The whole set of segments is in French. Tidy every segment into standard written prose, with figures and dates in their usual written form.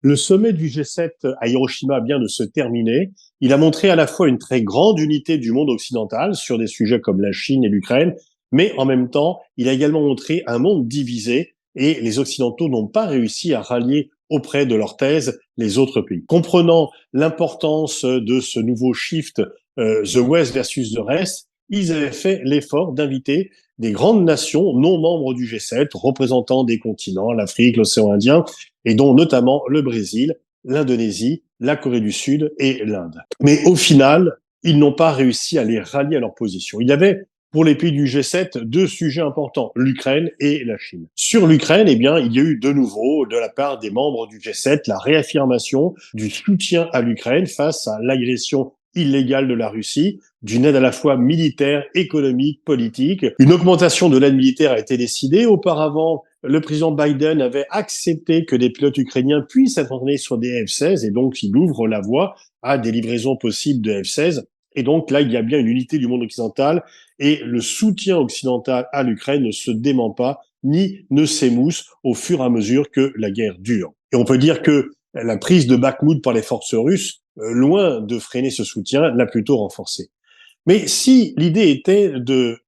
Le sommet du G7 à Hiroshima vient de se terminer. Il a montré à la fois une très grande unité du monde occidental sur des sujets comme la Chine et l'Ukraine, mais en même temps, il a également montré un monde divisé et les Occidentaux n'ont pas réussi à rallier auprès de leur thèse les autres pays. Comprenant l'importance de ce nouveau shift, The West versus the Rest, ils avaient fait l'effort d'inviter des grandes nations non membres du G7, représentant des continents, l'Afrique, l'océan Indien, et dont notamment le Brésil, l'Indonésie, la Corée du Sud et l'Inde. Mais au final, ils n'ont pas réussi à les rallier à leur position. Il y avait pour les pays du G7 deux sujets importants, l'Ukraine et la Chine. Sur l'Ukraine, eh bien, il y a eu de nouveau, de la part des membres du G7, la réaffirmation du soutien à l'Ukraine face à l'agression illégale de la Russie, d'une aide à la fois militaire, économique, politique. Une augmentation de l'aide militaire a été décidée. Auparavant, le président Biden avait accepté que des pilotes ukrainiens puissent être entraînés sur des F-16 et donc il ouvre la voie à des livraisons possibles de F-16. Et donc là, il y a bien une unité du monde occidental et le soutien occidental à l'Ukraine ne se dément pas ni ne s'émousse au fur et à mesure que la guerre dure. Et on peut dire que la prise de Bakhmout par les forces russes, loin de freiner ce soutien, l'a plutôt renforcé. Mais si l'idée était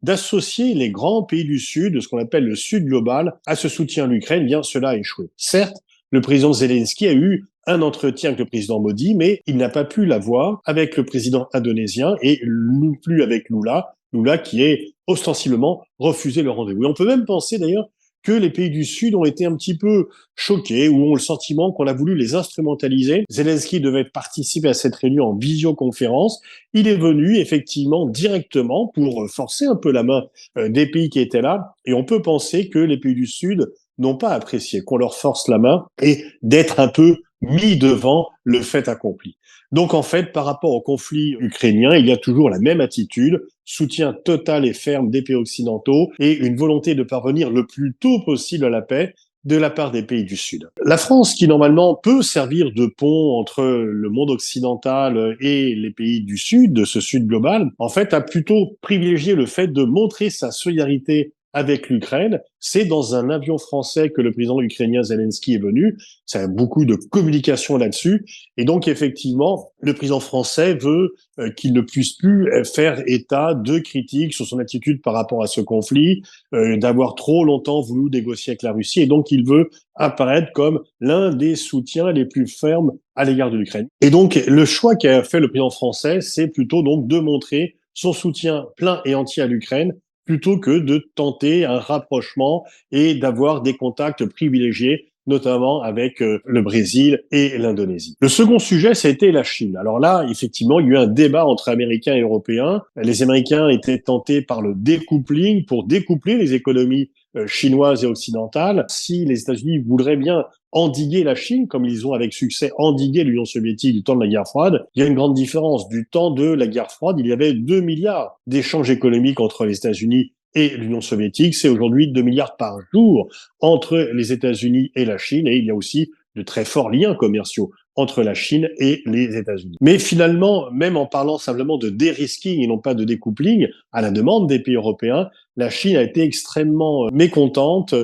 d'associer les grands pays du Sud, ce qu'on appelle le Sud global, à ce soutien à l'Ukraine, bien cela a échoué. Certes, le président Zelensky a eu un entretien avec le président Modi, mais il n'a pas pu l'avoir avec le président indonésien et non plus avec Lula qui est ostensiblement refusé le rendez-vous. Et on peut même penser d'ailleurs que les pays du Sud ont été un petit peu choqués ou ont le sentiment qu'on a voulu les instrumentaliser. Zelensky devait participer à cette réunion en visioconférence. Il est venu effectivement directement pour forcer un peu la main des pays qui étaient là. Et on peut penser que les pays du Sud n'ont pas apprécié qu'on leur force la main et d'être un peu mis devant le fait accompli. Donc en fait, par rapport au conflit ukrainien, il y a toujours la même attitude, soutien total et ferme des pays occidentaux et une volonté de parvenir le plus tôt possible à la paix de la part des pays du Sud. La France, qui normalement peut servir de pont entre le monde occidental et les pays du Sud, de ce Sud global, en fait, a plutôt privilégié le fait de montrer sa solidarité avec l'Ukraine. C'est dans un avion français que le président ukrainien Zelensky est venu. Ça a beaucoup de communication là-dessus. Et donc, effectivement, le président français veut qu'il ne puisse plus faire état de critiques sur son attitude par rapport à ce conflit, d'avoir trop longtemps voulu négocier avec la Russie. Et donc, il veut apparaître comme l'un des soutiens les plus fermes à l'égard de l'Ukraine. Et donc, le choix qu'a fait le président français, c'est plutôt donc de montrer son soutien plein et entier à l'Ukraine, plutôt que de tenter un rapprochement et d'avoir des contacts privilégiés, notamment avec le Brésil et l'Indonésie. Le second sujet, ça a été la Chine. Alors là, effectivement, il y a eu un débat entre Américains et Européens. Les Américains étaient tentés par le découpling pour découpler les économies chinoises et occidentales. Si les États-Unis voudraient bien endiguer la Chine, comme ils ont avec succès endigué l'Union soviétique du temps de la guerre froide, il y a une grande différence. Du temps de la guerre froide, il y avait 2 milliards d'échanges économiques entre les États-Unis et l'Union soviétique. C'est aujourd'hui 2 milliards par jour entre les États-Unis et la Chine, et il y a aussi de très forts liens commerciaux entre la Chine et les États-Unis. Mais finalement, même en parlant simplement de dérisking et non pas de découpling, à la demande des pays européens, la Chine a été extrêmement mécontente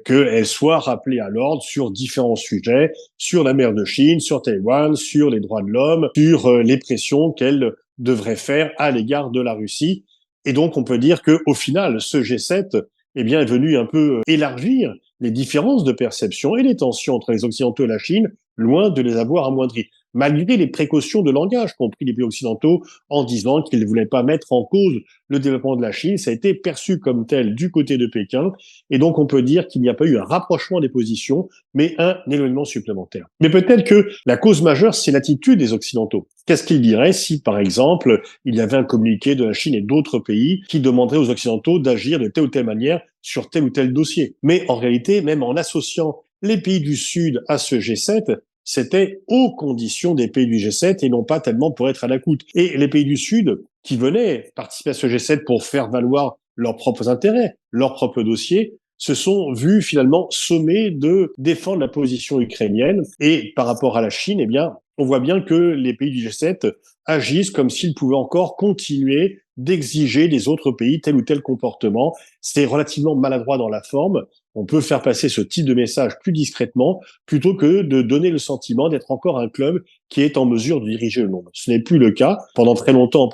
qu'elle soit rappelée à l'ordre sur différents sujets, sur la mer de Chine, sur Taïwan, sur les droits de l'homme, sur les pressions qu'elle devrait faire à l'égard de la Russie. Et donc, on peut dire qu'au final, ce G7 eh bien, est venu un peu élargir les différences de perception et les tensions entre les Occidentaux et la Chine, loin de les avoir amoindries, malgré les précautions de langage qu'ont pris les pays occidentaux en disant qu'ils ne voulaient pas mettre en cause le développement de la Chine. Ça a été perçu comme tel du côté de Pékin, et donc on peut dire qu'il n'y a pas eu un rapprochement des positions, mais un éloignement supplémentaire. Mais peut-être que la cause majeure, c'est l'attitude des Occidentaux. Qu'est-ce qu'ils diraient si, par exemple, il y avait un communiqué de la Chine et d'autres pays qui demanderaient aux Occidentaux d'agir de telle ou telle manière sur tel ou tel dossier? Mais en réalité, même en associant les pays du Sud à ce G7, c'était aux conditions des pays du G7 et non pas tellement pour être à l'écoute. Et les pays du Sud qui venaient participer à ce G7 pour faire valoir leurs propres intérêts, leurs propres dossiers, se sont vus finalement sommés de défendre la position ukrainienne. Et par rapport à la Chine, eh bien, on voit bien que les pays du G7 agissent comme s'ils pouvaient encore continuer d'exiger des autres pays tel ou tel comportement. C'est relativement maladroit dans la forme. On peut faire passer ce type de message plus discrètement plutôt que de donner le sentiment d'être encore un club qui est en mesure de diriger le monde. Ce n'est plus le cas. Pendant très longtemps,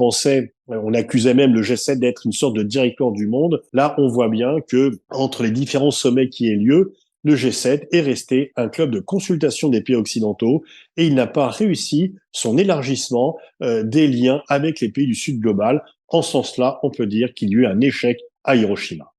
on accusait même le G7 d'être une sorte de directoire du monde. Là, on voit bien que entre les différents sommets qui aient lieu, le G7 est resté un club de consultation des pays occidentaux et il n'a pas réussi son élargissement des liens avec les pays du Sud global. En ce sens-là, on peut dire qu'il y a eu un échec à Hiroshima.